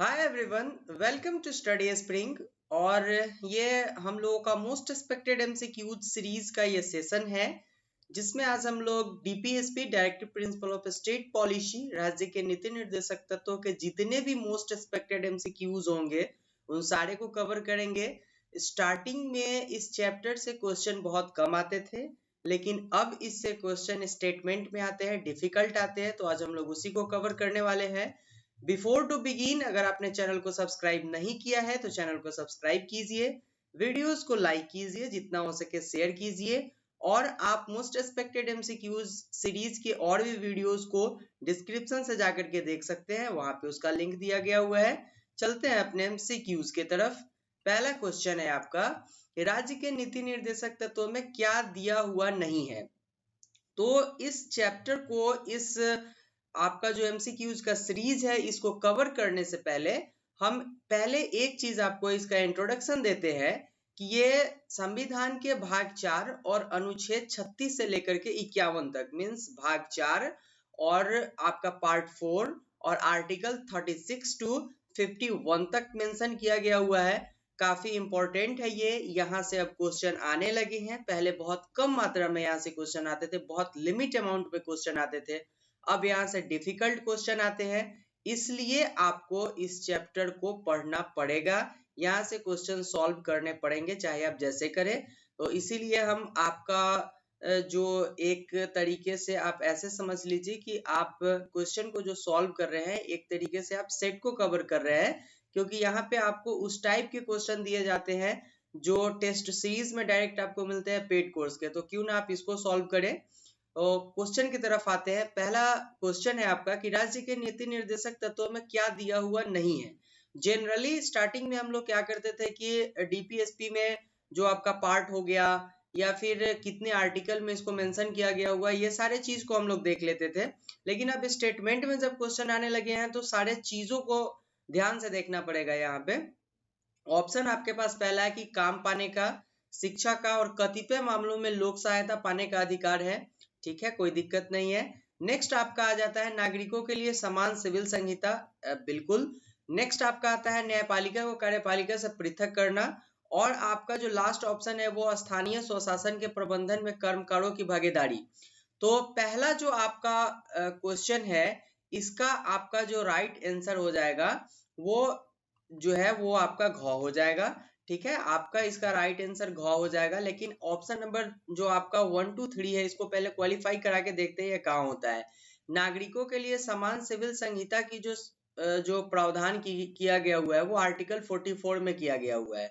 Hi everyone, welcome to study spring. और ये हम लोगों का मोस्ट एक्सपेक्टेड एमसीक्यूज सीरीज का ये सेशन है, जिसमें आज हम लोग DPSP directive principle of state policy राज्य के नीति निर्देशक तत्वों के जितने भी मोस्ट एक्सपेक्टेड एमसीक्यूज होंगे उन सारे को कवर करेंगे। स्टार्टिंग में इस चैप्टर से क्वेश्चन बहुत कम आते थे, लेकिन अब इससे क्वेश्चन स्टेटमेंट में आते हैं, डिफिकल्ट आते हैं, तो आज हम लोग उसी को कवर करने वाले हैं। बिफोर टू बिगिन, अगर आपने चैनल को सब्सक्राइब नहीं किया है तो चैनल को सब्सक्राइब कीजिए, वीडियोस को लाइक कीजिए, जितना हो सके शेयर कीजिए, और आप मोस्ट एक्सपेक्टेड एमसीक्यूज सीरीज के और भी वीडियोस को डिस्क्रिप्शन से जाकर के देख सकते हैं, वहां पे उसका लिंक दिया गया हुआ है। चलते हैं अपने एमसीक्यूज के तरफ। पहला क्वेश्चन है आपका, राज्य के नीति निर्देशक तत्वों में क्या दिया हुआ नहीं है। तो इस चैप्टर को, इस आपका जो एमसीक्यूज का सीरीज है, इसको कवर करने से पहले हम पहले एक चीज आपको इसका इंट्रोडक्शन देते हैं कि ये संविधान के भाग 4 और अनुच्छेद 36 से लेकर के 51 तक, मींस भाग 4 और आपका पार्ट 4 और आर्टिकल 36 टू 51 तक मेंशन किया गया हुआ है। काफी इंपॉर्टेंट है ये, यहाँ से अब क्वेश्चन आने लगे हैं। पहले बहुत कम मात्रा में यहाँ से क्वेश्चन आते थे, बहुत लिमिट अमाउंट में क्वेश्चन आते थे, अब यहाँ से डिफिकल्ट क्वेश्चन आते हैं, इसलिए आपको इस चैप्टर को पढ़ना पड़ेगा, यहाँ से क्वेश्चन सॉल्व करने पड़ेंगे, चाहे आप जैसे करें। तो इसीलिए हम आपका जो एक तरीके से आप ऐसे समझ लीजिए कि आप क्वेश्चन को जो सॉल्व कर रहे हैं, एक तरीके से आप सेट को कवर कर रहे हैं, क्योंकि यहाँ पे आपको उस टाइप के क्वेश्चन दिए जाते हैं जो टेस्ट सीरीज में डायरेक्ट आपको मिलते हैं पेड कोर्स के, तो क्यों ना आप इसको सॉल्व करें। तो क्वेश्चन की तरफ आते हैं। पहला क्वेश्चन है आपका कि राज्य के नीति निर्देशक तत्वों में क्या दिया हुआ नहीं है। जनरली स्टार्टिंग में हम लोग क्या करते थे कि डीपीएसपी में जो आपका पार्ट हो गया या फिर कितने आर्टिकल में इसको मेंशन किया गया हुआ, ये सारे चीज को हम लोग देख लेते थे, लेकिन अब स्टेटमेंट में जब क्वेश्चन आने लगे हैं तो सारे चीजों को ध्यान से देखना पड़ेगा। यहाँ पे ऑप्शन आपके पास पहला है कि काम पाने का, शिक्षा का और कतिपय मामलों में लोक सहायता पाने का अधिकार है। ठीक है, कोई दिक्कत नहीं है। नेक्स्ट आपका आ जाता है नागरिकों के लिए समान सिविल संहिता, बिल्कुल। नेक्स्ट आपका आता है न्यायपालिका को कार्यपालिका से पृथक करना, और आपका जो लास्ट ऑप्शन है वो स्थानीय स्वशासन के प्रबंधन में कर्मकारों की भागीदारी। तो पहला जो आपका क्वेश्चन है, इसका आपका जो राइट आंसर हो जाएगा वो जो है वो आपका घ हो जाएगा। ठीक है, आपका इसका राइट आंसर घ हो जाएगा, लेकिन ऑप्शन नंबर जो आपका 1 2 3 है, इसको पहले क्वालिफाई करा के देखते हैं ये कहाँ होता है। नागरिकों के लिए समान सिविल संहिता की जो प्रावधान किया गया हुआ है वो आर्टिकल 44 में किया गया हुआ है।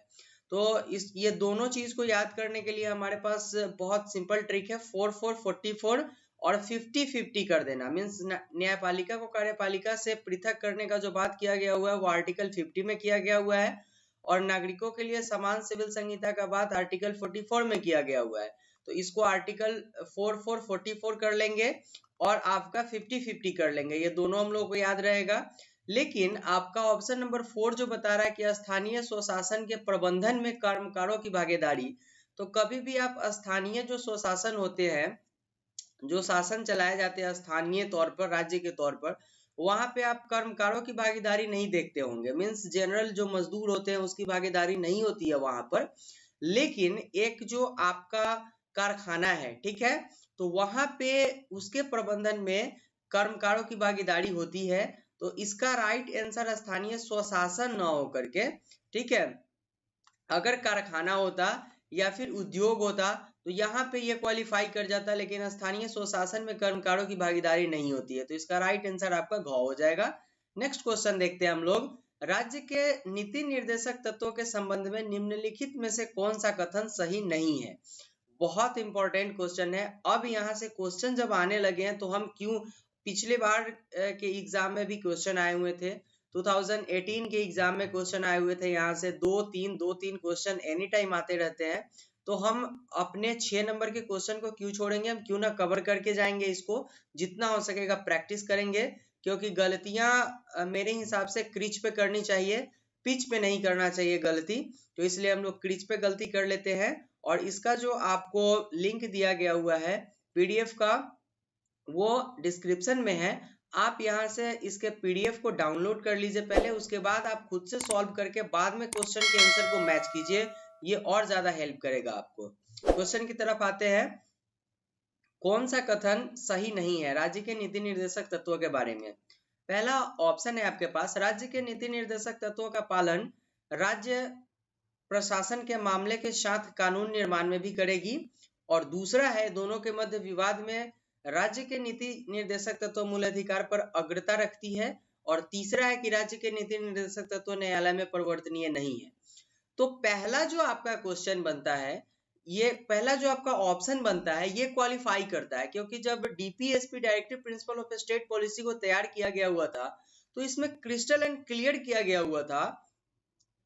तो ये दोनों चीज को याद करने के लिए हमारे पास बहुत सिंपल ट्रिक है, 4 4 44 और 50 50 कर देना। मीन्स न्यायपालिका को कार्यपालिका से पृथक करने का जो बात किया गया हुआ है वो आर्टिकल 50 में किया गया हुआ है, और नागरिकों के लिए समान सिविल संहिता का बात आर्टिकल 44 में किया गया हुआ है। तो इसको आर्टिकल 4 4 44 कर लेंगे और आपका 50 50 कर लेंगे, ये दोनों हम लोग को याद रहेगा। लेकिन आपका ऑप्शन नंबर 4 जो बता रहा है कि स्थानीय स्वशासन के प्रबंधन में कर्मकारों की भागीदारी, तो कभी भी आप स्थानीय जो स्वशासन होते हैं, जो शासन चलाए जाते हैं स्थानीय तौर पर, राज्य के तौर पर, वहां पे आप कर्मकारों की भागीदारी नहीं देखते होंगे। मीन्स जनरल जो मजदूर होते हैं उसकी भागीदारी नहीं होती है वहां पर, लेकिन एक जो आपका कारखाना है, ठीक है, तो वहां पे उसके प्रबंधन में कर्मकारों की भागीदारी होती है। तो इसका राइट आंसर स्थानीय स्वशासन न होकर के, ठीक है, अगर कारखाना होता या फिर उद्योग होता तो यहाँ पे ये क्वालिफाई कर जाता, लेकिन स्थानीय स्वशासन में कर्मकारों की भागीदारी नहीं होती है, तो इसका राइट आंसर आपका घ हो जाएगा। नेक्स्ट क्वेश्चन देखते हैं हम लोग। राज्य के नीति निर्देशक तत्वों के संबंध में निम्नलिखित में से कौन सा कथन सही नहीं है। बहुत इंपॉर्टेंट क्वेश्चन है। अब यहाँ से क्वेश्चन जब आने लगे हैं तो हम क्यों, पिछले बार के एग्जाम में भी क्वेश्चन आए हुए थे, 2018 के एग्जाम में क्वेश्चन आए हुए थे, यहाँ से 2 3 क्वेश्चन एनी टाइम आते रहते हैं, तो हम अपने 6 नंबर के क्वेश्चन को क्यों छोड़ेंगे, हम क्यों ना कवर करके जाएंगे, इसको जितना हो सकेगा प्रैक्टिस करेंगे, क्योंकि गलतियां मेरे हिसाब से क्रिच पे करनी चाहिए, पिच पे नहीं करना चाहिए गलती, तो इसलिए हम लोग क्रिच पे गलती कर लेते हैं। और इसका जो आपको लिंक दिया गया हुआ है पीडीएफ का, वो डिस्क्रिप्शन में है, आप यहाँ से इसके पीडीएफ को डाउनलोड कर लीजिए पहले, उसके बाद आप खुद से सॉल्व करके बाद में क्वेश्चन के आंसर को मैच कीजिए, ये और ज्यादा हेल्प करेगा आपको। क्वेश्चन की तरफ आते हैं। कौन सा कथन सही नहीं है राज्य के नीति निर्देशक तत्वों के बारे में? पहला ऑप्शन है आपके पास, राज्य के नीति निर्देशक तत्वों का पालन राज्य प्रशासन के मामले के साथ कानून निर्माण में भी करेगी। और दूसरा है, दोनों के मध्य विवाद में राज्य के नीति निर्देशक तत्व मूल अधिकार पर अग्रता रखती है। और तीसरा है कि राज्य के नीति निर्देशक तत्व न्यायालय में परिवर्तनीय नहीं है। तो पहला जो आपका क्वेश्चन बनता है, ये पहला जो आपका ऑप्शन बनता है, ये क्वालिफाई करता है, क्योंकि जब DPSP directive principle of state policy को तैयार किया गया हुआ था, तो इसमें क्रिस्टल एंड क्लियर किया गया हुआ था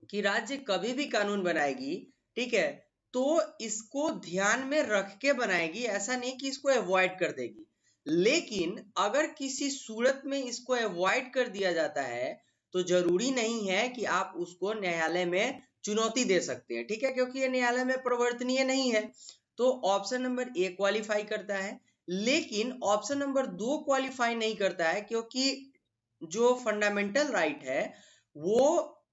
कि राज्य कभी भी कानून बनाएगी, ठीक है, तो इसको ध्यान में रख के बनाएगी, ऐसा नहीं कि इसको अवॉइड कर देगी। लेकिन अगर किसी सूरत में इसको अवॉइड कर दिया जाता है तो जरूरी नहीं है कि आप उसको न्यायालय में चुनौती दे सकते हैं, ठीक है, क्योंकि ये न्यायालय में परिवर्तनीय नहीं है। तो ऑप्शन नंबर ए क्वालिफाई करता है। लेकिन ऑप्शन नंबर 2 क्वालिफाई नहीं करता है, क्योंकि जो फंडामेंटल राइट है वो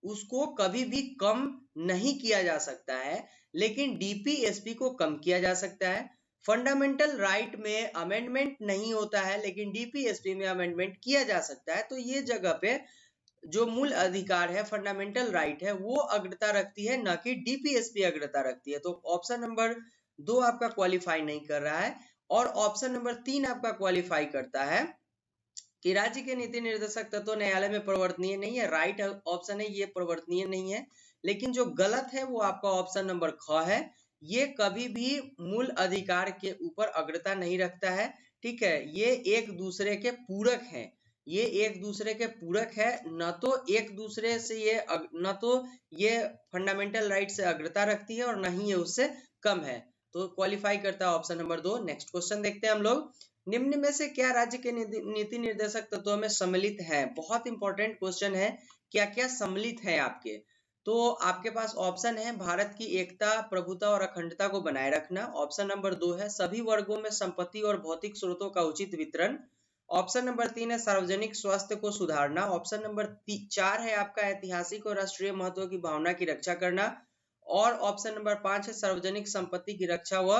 उसको कभी भी कम नहीं किया जा सकता है, लेकिन डीपीएसपी को कम किया जा सकता है। फंडामेंटल राइट में अमेंडमेंट नहीं होता है, लेकिन डीपीएसपी में अमेंडमेंट किया जा सकता है। तो ये जगह पे जो मूल अधिकार है, फंडामेंटल राइट है, वो अग्रता रखती है, न कि डीपीएसपी अग्रता रखती है। तो ऑप्शन नंबर 2 आपका क्वालिफाई नहीं कर रहा है। और ऑप्शन नंबर 3 आपका क्वालिफाई करता है कि राज्य के नीति निर्देशक तत्व न्यायालय में परिवर्तनीय नहीं है। राइट ऑप्शन है, ये परिवर्तनीय नहीं है। लेकिन जो गलत है वो आपका ऑप्शन नंबर ख है, ये कभी भी मूल अधिकार के ऊपर अग्रता नहीं रखता है, ठीक है। ये एक दूसरे के पूरक हैं, ये एक दूसरे के पूरक है, न तो एक दूसरे से न तो ये फंडामेंटल राइट से अग्रता रखती है और न ही ये उससे कम है। तो क्वालिफाई करता है ऑप्शन नंबर 2। नेक्स्ट क्वेश्चन देखते हैं हम लोग। निम्न में से क्या राज्य के नीति निर्देशक तत्वों में सम्मिलित है? बहुत इंपॉर्टेंट क्वेश्चन है, क्या क्या सम्मिलित है आपके। तो आपके पास ऑप्शन है, भारत की एकता, प्रभुता और अखंडता को बनाए रखना। ऑप्शन नंबर 2 है, सभी वर्गों में संपत्ति और भौतिक स्रोतों का उचित वितरण। ऑप्शन नंबर 3 है, सार्वजनिक स्वास्थ्य को सुधारना। ऑप्शन नंबर 4 है आपका, ऐतिहासिक और राष्ट्रीय महत्व की भावना की रक्षा करना। और ऑप्शन नंबर 5 है, सार्वजनिक संपत्ति की रक्षा व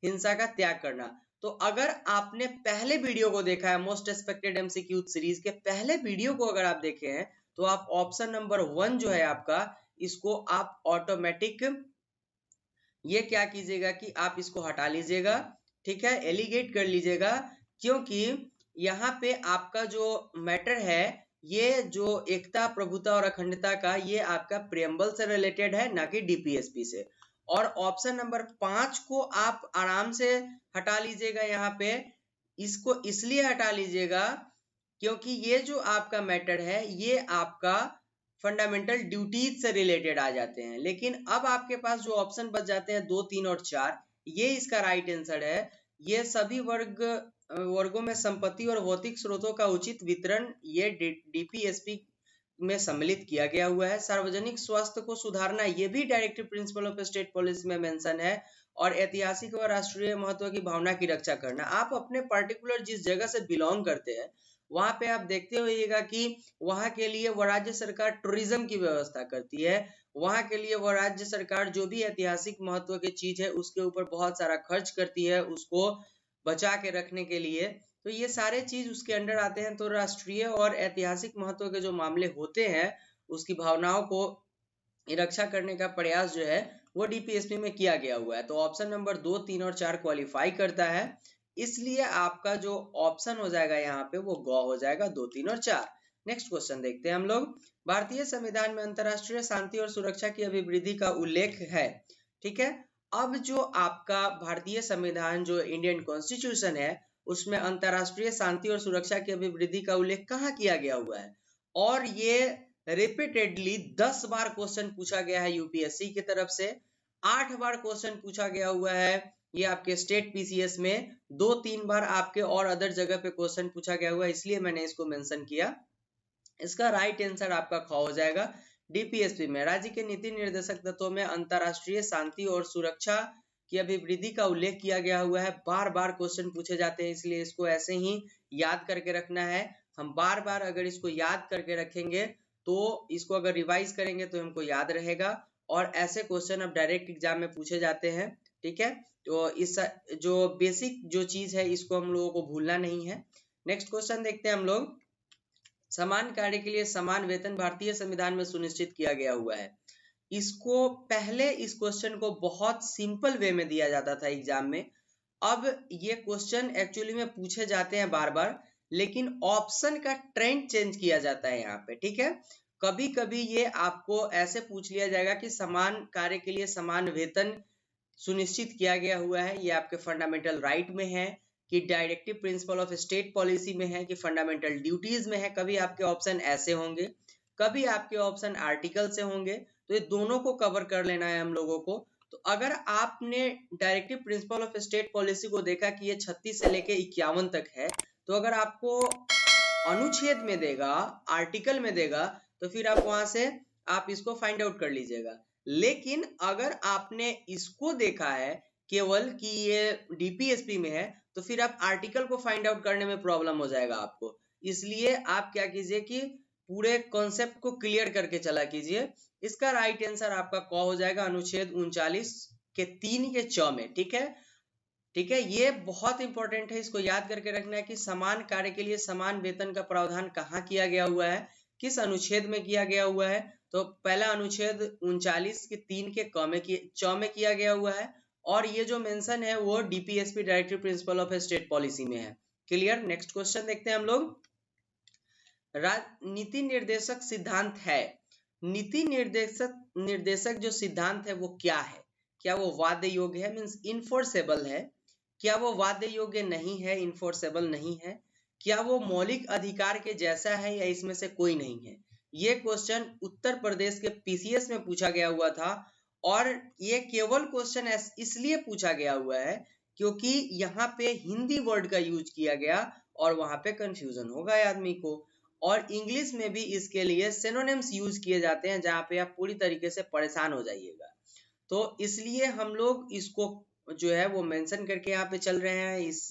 हिंसा का त्याग करना। तो अगर आपने पहले वीडियो को देखा है, मोस्ट एक्सपेक्टेड एमसीक्यू सीरीज के पहले वीडियो को अगर आप देखे हैं, तो आप ऑप्शन नंबर 1 जो है आपका, इसको आप ऑटोमेटिक ये क्या कीजिएगा कि आप इसको हटा लीजिएगा, ठीक है, एलिगेट कर लीजिएगा, क्योंकि यहाँ पे आपका जो मैटर है, ये जो एकता, प्रभुता और अखंडता का, ये आपका प्रियम्बल से रिलेटेड है, ना कि डीपीएसपी से। और ऑप्शन नंबर 5 को आप आराम से हटा लीजिएगा। यहाँ पे इसको इसलिए हटा लीजिएगा क्योंकि ये जो आपका मैटर है, ये आपका फंडामेंटल ड्यूटीज से रिलेटेड आ जाते हैं। लेकिन अब आपके पास जो ऑप्शन बच जाते हैं 2, 3 और 4, ये इसका राइट आंसर है। ये सभी वर्गों में संपत्ति और भौतिक स्रोतों का उचित वितरण, ये डीपीएसपी में सम्मिलित किया गया हुआ है। सार्वजनिक स्वास्थ्य को सुधारना, ये भी directive principle of state policy में मेंशन है। और ऐतिहासिक और राष्ट्रीय महत्व की भावना की रक्षा करना। आप अपने पर्टिकुलर जिस जगह से बिलोंग करते हैं, वहां पे आप देखते होइएगा कि वहां के लिए वो राज्य सरकार टूरिज्म की व्यवस्था करती है। वहां के लिए वो राज्य सरकार जो भी ऐतिहासिक महत्व की चीज है उसके ऊपर बहुत सारा खर्च करती है, उसको बचा के रखने के लिए। तो ये सारे चीज उसके अंडर आते हैं। तो राष्ट्रीय और ऐतिहासिक महत्व के जो मामले होते हैं, उसकी भावनाओं को रक्षा करने का प्रयास जो है वो डीपीएसपी में किया गया हुआ है। तो ऑप्शन नंबर 2, 3 और 4 क्वालिफाई करता है, इसलिए आपका जो ऑप्शन हो जाएगा यहाँ पे वो गौ हो जाएगा, 2, 3 और 4। नेक्स्ट क्वेश्चन देखते हैं हम लोग। भारतीय संविधान में अंतरराष्ट्रीय शांति और सुरक्षा की अभिवृद्धि का उल्लेख है, ठीक है। अब जो आपका भारतीय संविधान, जो इंडियन कॉन्स्टिट्यूशन है, उसमें अंतरराष्ट्रीय शांति और सुरक्षा की अभिवृद्धि का उल्लेख कहाँ किया गया हुआ है? और ये रिपीटेडली 10 बार क्वेश्चन पूछा गया है यूपीएससी की तरफ से, 8 बार क्वेश्चन पूछा गया हुआ है ये आपके स्टेट पीसीएस में, 2-3 बार आपके और अदर जगह पे क्वेश्चन पूछा गया हुआ है, इसलिए मैंने इसको मेंशन किया। इसका राइट आंसर आपका ख हो जाएगा। डीपीएसपी में राज्य के नीति निर्देशक तत्वों में अंतरराष्ट्रीय शांति और सुरक्षा की अभिवृद्धि का उल्लेख किया गया हुआ है। बार बार क्वेश्चन पूछे जाते हैं, इसलिए इसको ऐसे ही याद करके रखना है। हम बार बार अगर इसको याद करके रखेंगे तो इसको अगर रिवाइज करेंगे तो हमको याद रहेगा, और ऐसे क्वेश्चन अब डायरेक्ट एग्जाम में पूछे जाते हैं। ठीक है, तो इस जो बेसिक जो चीज है इसको हम लोगों को भूलना नहीं है। नेक्स्ट क्वेश्चन देखते हैं हम लोग। समान कार्य के लिए समान वेतन भारतीय संविधान में सुनिश्चित किया गया हुआ है। इसको पहले इस क्वेश्चन को बहुत सिंपल वे में दिया जाता था एग्जाम में। अब ये क्वेश्चन एक्चुअली में पूछे जाते हैं बार बार, लेकिन ऑप्शन का ट्रेंड चेंज किया जाता है यहाँ पे। ठीक है, कभी कभी ये आपको ऐसे पूछ लिया जाएगा कि समान कार्य के लिए समान वेतन सुनिश्चित किया गया हुआ है, ये आपके फंडामेंटल राइट में है, कि directive principle of state policy में है, कि फंडामेंटल ड्यूटीज में है। कभी आपके ऑप्शन ऐसे होंगे, कभी आपके ऑप्शन आर्टिकल से होंगे, तो ये दोनों को कवर कर लेना है हम लोगों को। तो अगर आपने directive principle of state policy को देखा कि ये 36 से लेके 51 तक है, तो अगर आपको अनुच्छेद में देगा, आर्टिकल में देगा, तो फिर आप वहां से आप इसको फाइंड आउट कर लीजिएगा। लेकिन अगर आपने इसको देखा है केवल कि ये डीपीएसपी में है, तो फिर आप आर्टिकल को फाइंड आउट करने में प्रॉब्लम हो जाएगा आपको। इसलिए आप क्या कीजिए कि पूरे कॉन्सेप्ट को क्लियर करके चला कीजिए। इसका राइट आंसर आपका क हो जाएगा अनुच्छेद 39 के 3 के च में। ठीक है, ठीक है, ये बहुत इंपॉर्टेंट है, इसको याद करके रखना है कि समान कार्य के लिए समान वेतन का प्रावधान कहाँ किया गया हुआ है, किस अनुच्छेद में किया गया हुआ है। तो पहला अनुच्छेद 39 के 3 के च में किया गया हुआ है, और ये जो मेंशन है वो DPSP directive principle of state policy में है। क्लियर। नेक्स्ट क्वेश्चन देखते हैं हम लोग। नीति निर्देशक सिद्धांत है। नीति निर्देशक जो सिद्धांत है वो क्या है? क्या वो वाद्य योग्य है, मीन्स इनफोर्सेबल है? क्या वो वाद्य योग्य नहीं है, इनफोर्सेबल नहीं है? क्या वो मौलिक अधिकार के जैसा है, या इसमें से कोई नहीं है? ये क्वेश्चन उत्तर प्रदेश के पीसीएस में पूछा गया हुआ था, और ये केवल क्वेश्चन इसलिए पूछा गया हुआ है क्योंकि यहाँ पे हिंदी वर्ड का यूज किया गया, और वहां पे कंफ्यूजन होगा आदमी को। और इंग्लिश में भी इसके लिए सिनोनिम्स यूज किए जाते हैं, जहाँ पे आप पूरी तरीके से परेशान हो जाइएगा। तो इसलिए हम लोग इसको जो है वो मेंशन करके यहाँ पे चल रहे हैं इस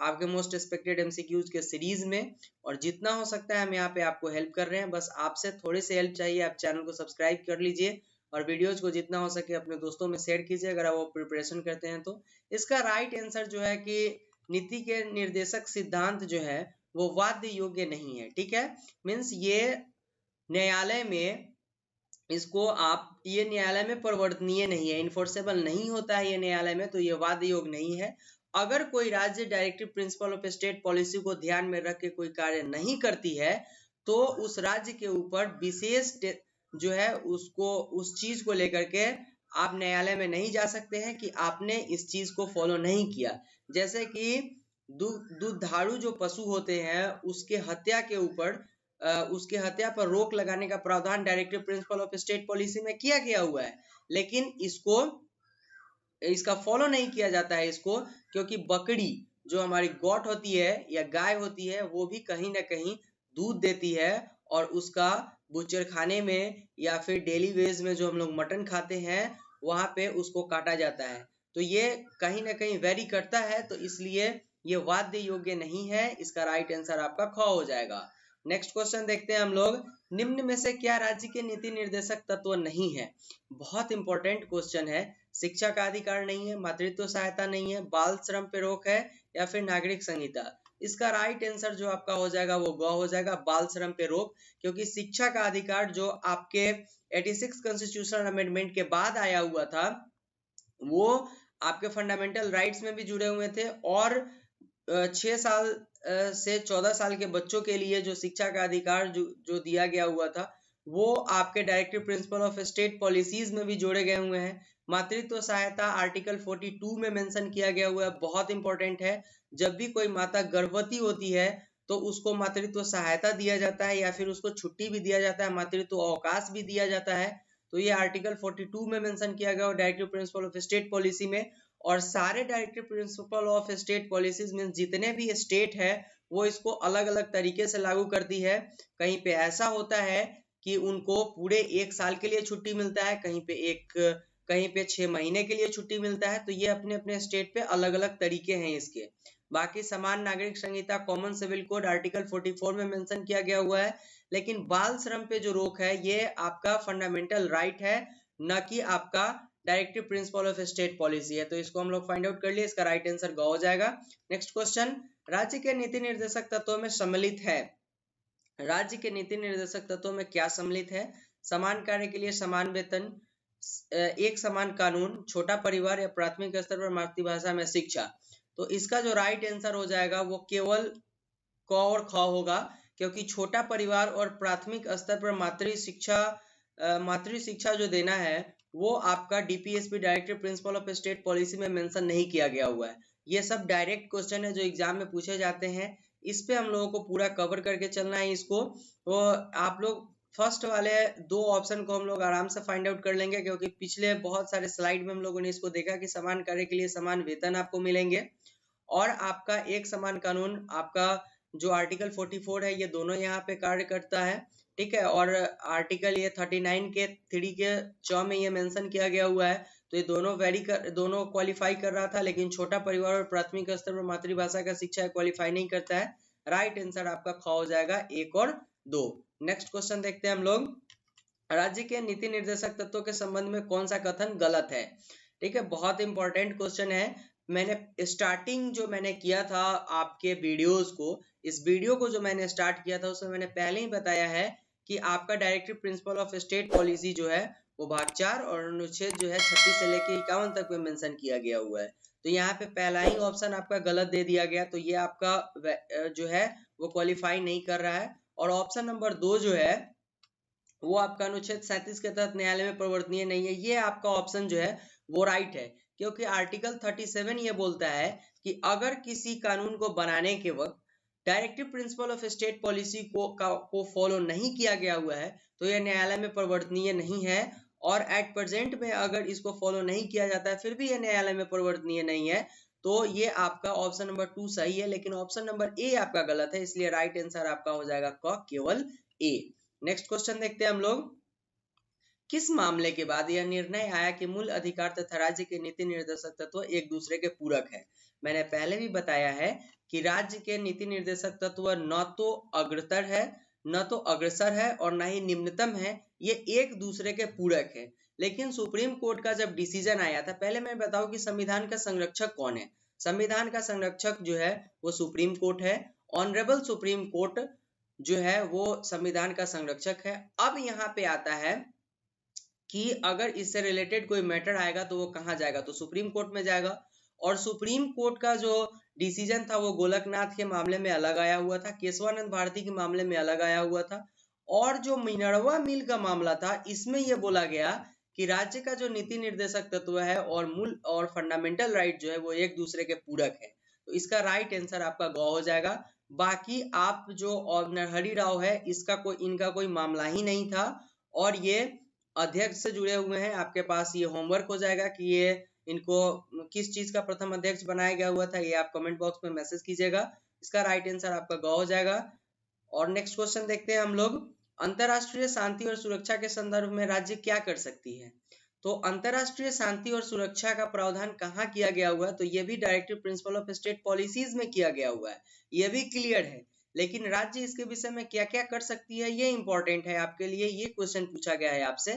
आपके मोस्ट एक्सपेक्टेड एमसीक्यूज के सीरीज में, और जितना हो सकता है हम यहाँ पे आपको हेल्प कर रहे हैं। बस आपसे थोड़ी सी हेल्प चाहिए, आप चैनल को सब्सक्राइब कर लीजिए, और वीडियोज को जितना हो सके अपने दोस्तों में शेयर कीजिए अगर आप वो प्रिपरेशन करते हैं तो। इसका राइट आंसर जो है कि नीति के निर्देशक सिद्धांत जो है वो वाद्य योग्य नहीं है। ठीक है, मीन्स ये न्यायालय में इसको आप ये न्यायालय में परिवर्तनीय नहीं है, इन्फोर्सेबल नहीं होता है ये न्यायालय में, तो ये वाद्य योग्य नहीं है। अगर कोई राज्य directive principle of state policy को ध्यान में रख के कोई कार्य नहीं करती है, तो उस राज्य के ऊपर विशेष जो है उसको उस चीज को लेकर के आप न्यायालय में नहीं जा सकते हैं कि आपने इस चीज को फॉलो नहीं किया। जैसे कि दुधारू जो पशु होते हैं उसके हत्या के ऊपर उसके हत्या पर रोक लगाने का प्रावधान directive principle of state policy में किया गया हुआ है, लेकिन इसका फॉलो नहीं किया जाता है इसको, क्योंकि बकरी जो हमारी गॉट होती है या गाय होती है वो भी कहीं ना कहीं दूध देती है, और उसका बुचर खाने में या फिर डेली वेज में जो हम लोग मटन खाते हैं वहां पे उसको काटा जाता है। तो ये कहीं ना कहीं वेरी करता है, तो इसलिए ये वाद्य योग्य नहीं है। इसका राइट आंसर आपका ख हो जाएगा। नेक्स्ट क्वेश्चन देखते हैं हम लोग। निम्न में से क्या राज्य के नीति निर्देशक तत्व नहीं है? बहुत इंपॉर्टेंट क्वेश्चन है। शिक्षा का अधिकार नहीं है, मातृत्व सहायता नहीं है, बाल श्रम पे रोक है, या फिर नागरिक संहिता। इसका राइट आंसर जो आपका हो जाएगा वो ग हो जाएगा, बाल श्रम पे रोक। क्योंकि शिक्षा का अधिकार जो आपके 86 कॉन्स्टिट्यूशनल अमेंडमेंट के बाद आया हुआ था वो आपके फंडामेंटल राइट्स में भी जुड़े हुए थे, और 6 साल से 14 साल के बच्चों के लिए जो शिक्षा का अधिकार जो दिया गया हुआ था वो आपके directive principle of state policies में भी जोड़े गए हुए हैं। मातृत्व सहायता आर्टिकल 42 में मेंशन किया गया हुआ है, बहुत इंपॉर्टेंट है। जब भी कोई माता गर्भवती होती है तो उसको मातृत्व सहायता दिया जाता है, या फिर उसको छुट्टी भी दिया जाता है, मातृत्व अवकाश भी दिया जाता है। तो ये आर्टिकल 42 में मेंशन किया गया directive principle of state policy में। और सारे directive principle of state policies में जितने भी स्टेट है वो इसको अलग अलग तरीके से लागू करती है। कहीं पे ऐसा होता है कि उनको पूरे 1 साल के लिए छुट्टी मिलता है, कहीं पे 6 महीने के लिए छुट्टी मिलता है। तो ये अपने अपने स्टेट पे अलग अलग तरीके हैं इसके। बाकी समान नागरिक संहिता कॉमन सिविल कोड आर्टिकल 44 में मेंशन किया गया हुआ है। लेकिन बाल श्रम पे जो रोक है ये आपका फंडामेंटल राइट है, न कि आपका directive principle of state policy है। तो इसको हम लोग फाइंड आउट कर लिए, इसका राइट आंसर ग हो जाएगा। नेक्स्ट क्वेश्चन, राज्य के नीति निर्देशक तत्वों में सम्मिलित है। राज्य के नीति निर्देशक तत्वों में क्या सम्मिलित है? समान कार्य के लिए समान वेतन, एक समान कानून, छोटा परिवार या प्राथमिक स्तर पर मातृभाषा में शिक्षा। तो इसका जो राइट आंसर हो जाएगा वो केवल क और ख होगा, क्योंकि छोटा परिवार और प्राथमिक स्तर पर मातृ शिक्षा जो देना है वो आपका DPSP directive principle of state policy में मेंशन नहीं किया गया हुआ है। ये सब डायरेक्ट क्वेश्चन है जो एग्जाम में पूछे जाते हैं, इस पे हम लोगों को पूरा कवर करके चलना है इसको। तो आप लोग फर्स्ट वाले दो ऑप्शन को हम लोग आराम से फाइंड आउट कर लेंगे, क्योंकि पिछले बहुत सारे स्लाइड में हम लोगों ने इसको देखा कि समान कार्य के लिए समान वेतन आपको मिलेंगे, और आपका एक समान कानून, आपका जो आर्टिकल 44 है, ये दोनों यहाँ पे कार्य करता है, ठीक है। और आर्टिकल ये 39 के 3 के च में ये मेंशन किया गया हुआ है। तो ये दोनों क्वालिफाई कर रहा था, लेकिन छोटा परिवार और प्राथमिक स्तर पर मातृभाषा का शिक्षा क्वालिफाई नहीं करता है। राइट आंसर आपका ख हो जाएगा, 1 और 2। नेक्स्ट क्वेश्चन देखते हैं हम लोग, राज्य के नीति निर्देशक तत्वों के संबंध में कौन सा कथन गलत है? ठीक है, बहुत इंपॉर्टेंट क्वेश्चन है। मैंने स्टार्टिंग जो मैंने किया था आपके वीडियोस को, इस वीडियो को जो मैंने स्टार्ट किया था उसमें मैंने पहले ही बताया है कि आपका directive principle of state policy जो है वो भाग 4 और अनुच्छेद जो है 36 से लेके 51 तक में मेंशन किया गया हुआ है। तो यहाँ पे पहला ही ऑप्शन आपका गलत दे दिया गया, तो ये आपका जो है वो क्वालिफाई नहीं कर रहा है। और ऑप्शन नंबर 2 जो है वो आपका अनुच्छेद 37 के तहत न्यायालय में परिवर्तनीय नहीं है, ये आपका ऑप्शन जो है वो राइट है। क्योंकि आर्टिकल 37 ये बोलता है कि अगर किसी कानून को बनाने के वक्त directive principle of state policy को फॉलो नहीं किया गया हुआ है तो यह न्यायालय में परिवर्तनीय नहीं है। और एट प्रेजेंट में अगर इसको फॉलो नहीं किया जाता है फिर भी यह न्यायालय में परिवर्तनीय नहीं है, तो ये आपका ऑप्शन नंबर 2 सही है, लेकिन ऑप्शन नंबर ए आपका गलत है, इसलिए राइट आंसर आपका हो जाएगा क, केवल ए। नेक्स्ट क्वेश्चन देखते हैं हम लोग, किस मामले के बाद यह निर्णय आया कि मूल अधिकार तथा राज्य के नीति निर्देशक तत्व एक दूसरे के पूरक है? मैंने पहले भी बताया है कि राज्य के नीति निर्देशक तत्व न तो अग्रतर है, न तो अग्रसर है और न ही निम्नतम है, ये एक दूसरे के पूरक है। लेकिन सुप्रीम कोर्ट का जब डिसीजन आया था, पहले मैं बताऊं कि संविधान का संरक्षक कौन है। संविधान का संरक्षक जो है वो सुप्रीम कोर्ट है। ऑनरेबल सुप्रीम कोर्ट जो है वो संविधान का संरक्षक है। अब यहाँ पे आता है कि अगर इससे रिलेटेड कोई मैटर आएगा तो वो कहाँ जाएगा, तो सुप्रीम कोर्ट में जाएगा। और सुप्रीम कोर्ट का जो डिसीजन था वो गोलकनाथ के मामले में अलग आया हुआ था, केशवानंद भारती के मामले में अलग आया हुआ था, और जो मिनर्वा मिल का मामला था इसमें यह बोला गया कि राज्य का जो नीति निर्देशक तत्व है और मूल और फंडामेंटल राइट जो है वो एक दूसरे के पूरक है। तो इसका राइट आंसर आपका ग हो जाएगा। बाकी आप जो नरहरि राव है इनका कोई मामला ही नहीं था, और ये अध्यक्ष से जुड़े हुए हैं। आपके पास ये होमवर्क हो जाएगा कि ये इनको किस चीज का प्रथम अध्यक्ष बनाया गया हुआ था, ये आप कमेंट बॉक्स में मैसेज कीजिएगा। इसका राइट आंसर आपका ग हो जाएगा। और नेक्स्ट क्वेश्चन देखते हैं हम लोग, अंतरराष्ट्रीय शांति और सुरक्षा के संदर्भ में राज्य क्या कर सकती है? तो अंतरराष्ट्रीय शांति और सुरक्षा का प्रावधान कहाँ किया गया हुआ है? तो ये भी directive principle of state policies में किया गया हुआ है, ये भी क्लियर है। लेकिन राज्य इसके विषय में क्या क्या कर सकती है ये इंपॉर्टेंट है आपके लिए, ये क्वेश्चन पूछा गया है आपसे।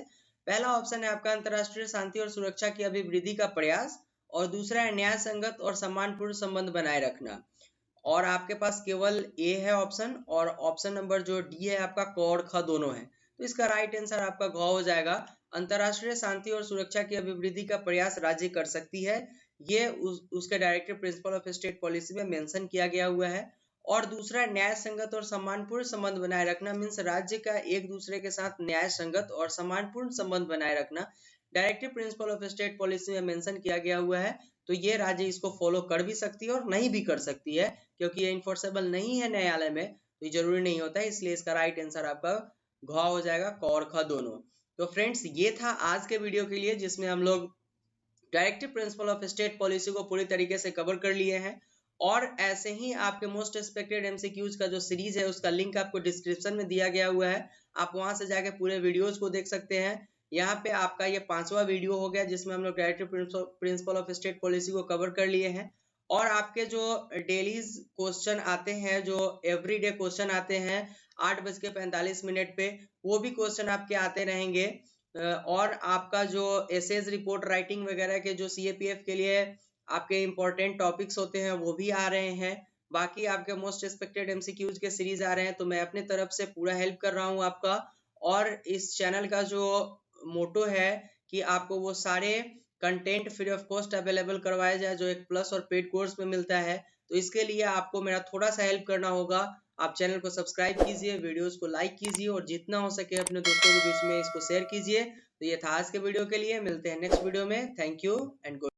पहला ऑप्शन है आपका अंतरराष्ट्रीय शांति और सुरक्षा की अभिवृद्धि का प्रयास, और दूसरा है न्याय संगत और सम्मानपूर्ण संबंध बनाए रखना। और आपके पास केवल ए है ऑप्शन, और ऑप्शन नंबर जो डी है आपका क और ख दोनों है। तो इसका राइट आंसर आपका घ हो जाएगा। अंतरराष्ट्रीय शांति और सुरक्षा की अभिवृद्धि का प्रयास राज्य कर सकती है, ये उसके directive principle of state policy में मेंशन किया गया हुआ है। और दूसरा न्याय संगत और सम्मानपूर्ण संबंध बनाए रखना, मीन्स राज्य का एक दूसरे के साथ न्याय संगत और सम्मानपूर्ण संबंध बनाए रखना directive principle of state policy में मेंशन किया गया हुआ है। तो ये राज्य इसको फॉलो कर भी सकती है और नहीं भी कर सकती है, क्योंकि ये इन्फोर्सेबल नहीं है न्यायालय में, तो ये जरूरी नहीं होता है, इसलिए इसका राइट आंसर आपका घ हो जाएगा, क और ख दोनों। तो फ्रेंड्स ये था आज के वीडियो के लिए, जिसमें हम लोग directive principle of state policy को पूरी तरीके से कवर कर लिए हैं। और ऐसे ही आपके मोस्ट एक्सपेक्टेड एमसीक्यूज का जो सीरीज है उसका लिंक आपको डिस्क्रिप्शन में दिया गया हुआ है, आप वहां से जाके पूरे वीडियोस को देख सकते हैं। यहाँ पे आपका ये 5वां वीडियो हो गया जिसमें हम लोग directive principle of state policy को कवर कर लिए हैं। और आपके जो डेली क्वेश्चन आते हैं, जो एवरीडे क्वेश्चन आते हैं 8:45 पे, वो भी क्वेश्चन आपके आते रहेंगे। और आपका जो एसेज रिपोर्ट राइटिंग वगैरह के जो सीएपीएफ के लिए आपके इंपॉर्टेंट टॉपिक्स होते हैं वो भी आ रहे हैं। बाकी आपके मोस्ट एक्सपेक्टेड एमसीक्यूज के सीरीज आ रहे हैं, तो मैं अपने तरफ से पूरा हेल्प कर रहा हूँ आपका। और इस चैनल का जो मोटो है कि आपको वो सारे content free of cost available करवाया जाए जो एक प्लस और पेड कोर्स में मिलता है। तो इसके लिए आपको मेरा थोड़ा सा हेल्प करना होगा। आप चैनल को सब्सक्राइब कीजिए, वीडियोस को लाइक कीजिए और जितना हो सके अपने दोस्तों के बीच में इसको शेयर कीजिए। तो ये था आज के वीडियो के लिए, मिलते हैं नेक्स्ट वीडियो में। Thank you and good.